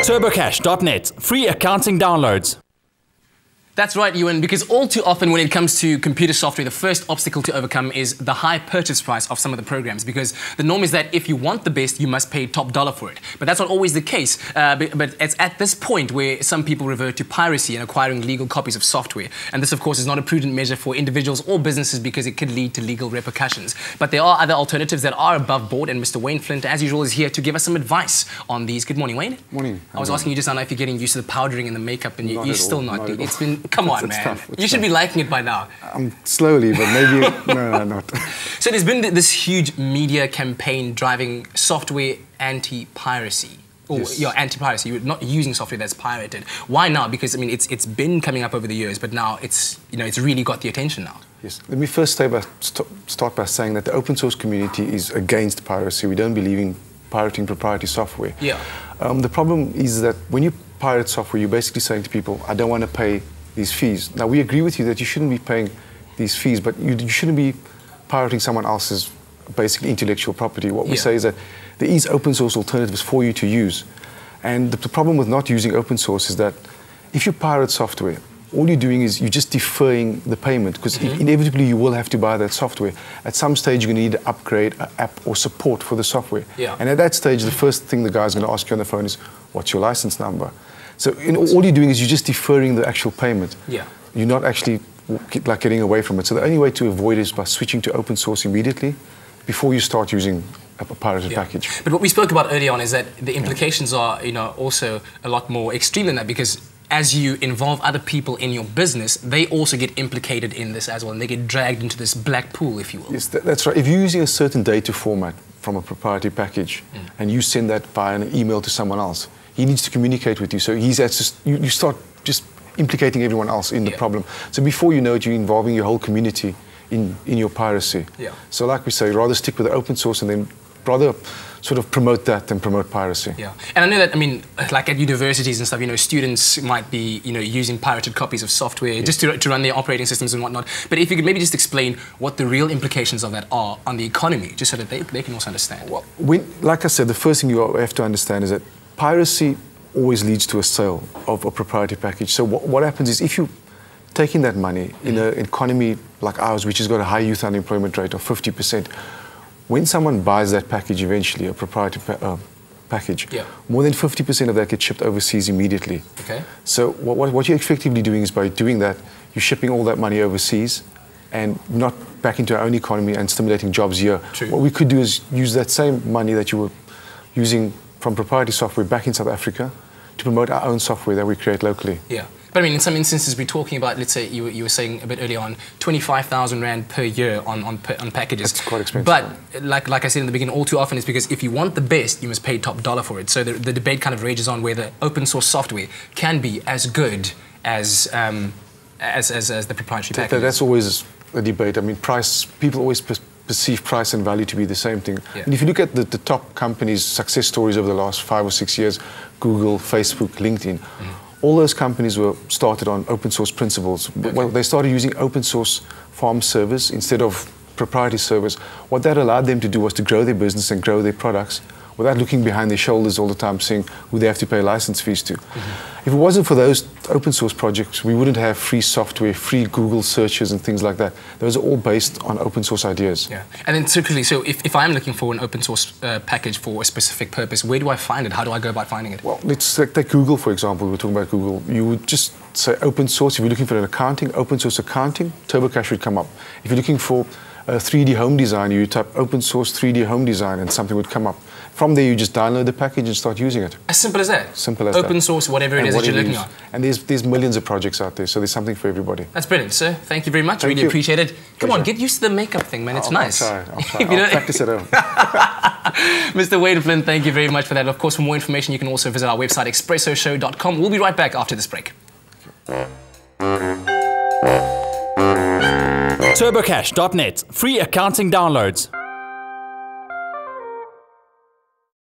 TurboCASH.net, free accounting downloads. That's right, Ewan, because all too often when it comes to computer software, the first obstacle to overcome is the high purchase price of some of the programs, because the norm is that if you want the best, you must pay top dollar for it. But that's not always the case. But it's at this point where some people revert to piracy and acquiring legal copies of software. And this, of course, is not a prudent measure for individuals or businesses because it could lead to legal repercussions. But there are other alternatives that are above board, and Mr. Wayne Flint, as usual, is here to give us some advice on these. Good morning, Wayne. Morning. I was asking you just now if you're getting used to the powdering and the makeup, and you're still not. It's been, come on, man. Tough. You should be liking it by now. Slowly, but maybe, no, not. So there's been this huge media campaign driving software anti-piracy. Or Yes. Anti-piracy. You're not using software that's pirated. Why now? Because I mean, it's been coming up over the years, but now it's really got the attention now. Yes. Let me first start by saying that the open source community is against piracy. We don't believe in pirating proprietary software. Yeah. The problem is that when you pirate software, you're basically saying to people, I don't want to pay these fees. Now, we agree with you that you shouldn't be paying these fees, but you shouldn't be pirating someone else's basically intellectual property. What we say is that there is open source alternatives for you to use. And the problem with not using open source is that if you pirate software, all you're doing is you're just deferring the payment, because inevitably you will have to buy that software. At some stage, you're going to need to upgrade an app or support for the software. Yeah. And at that stage, the first thing the guy's going to ask you on the phone is, what's your license number? So all you're doing is you're just deferring the actual payment. Yeah. You're not actually getting away from it. So the only way to avoid it is by switching to open source immediately before you start using a pirated package. But what we spoke about earlier on is that the implications are also a lot more extreme than that, because as you involve other people in your business, they also get implicated in this as well, and they get dragged into this black pool, if you will. Yes, that's right. If you're using a certain data format from a proprietary package and you send that via an email to someone else, he needs to communicate with you. So you start just implicating everyone else in the problem. So before you know it, you're involving your whole community in your piracy. Yeah. So like we say, rather stick with the open source and then rather sort of promote that than promote piracy. Yeah, and I know that, I mean, like at universities and stuff, students might be, using pirated copies of software just to run their operating systems and whatnot. But if you could maybe just explain what the real implications of that are on the economy, just so that they can also understand. Well, like I said, the first thing you have to understand is that piracy always leads to a sale of a proprietary package. So what happens is if you take in that money in an economy like ours, which has got a high youth unemployment rate of 50%, when someone buys that package eventually, a proprietary package, more than 50% of that gets shipped overseas immediately. Okay. So what you're effectively doing is by doing that, you're shipping all that money overseas and not back into our own economy and stimulating jobs here. True. What we could do is use that same money that you were using from proprietary software back in South Africa to promote our own software that we create locally. Yeah. But I mean, in some instances, we're talking about, let's say, you were saying a bit earlier on, 25,000 Rand per year on packages. That's quite expensive. But like I said in the beginning, all too often it's because if you want the best, you must pay top dollar for it. So the debate kind of rages on whether open source software can be as good as the proprietary package. That's always a debate. I mean, people always perceive price and value to be the same thing. Yeah. And if you look at the top companies' success stories over the last 5 or 6 years, Google, Facebook, LinkedIn, all those companies were started on open source principles. Okay. Well, they started using open source farm servers instead of proprietary servers. What that allowed them to do was to grow their business and grow their products without looking behind their shoulders all the time, saying who they have to pay license fees to. If it wasn't for those open source projects, we wouldn't have free software, free Google searches and things like that. Those are all based on open source ideas. Yeah. And then typically, so if I'm looking for an open source package for a specific purpose, where do I find it? How do I go about finding it? Well, let's take Google, for example. We're talking about Google. You would just say open source. If you're looking for an accounting, open source accounting, TurboCASH would come up. If you're looking for a 3D home design, you type open source 3D home design and something would come up. From there, you just download the package and start using it. As simple as that? Simple as open source, whatever it is that you're looking at. And there's millions of projects out there, so there's something for everybody. That's brilliant, sir. Thank you very much. I really appreciate it. Come on, get used to the makeup thing, man. It's nice. I'll try. I'll practice at home. Mr. Wayne Flint, thank you very much for that. Of course, for more information, you can also visit our website, expressoshow.com. We'll be right back after this break. TurboCASH.net, free accounting downloads.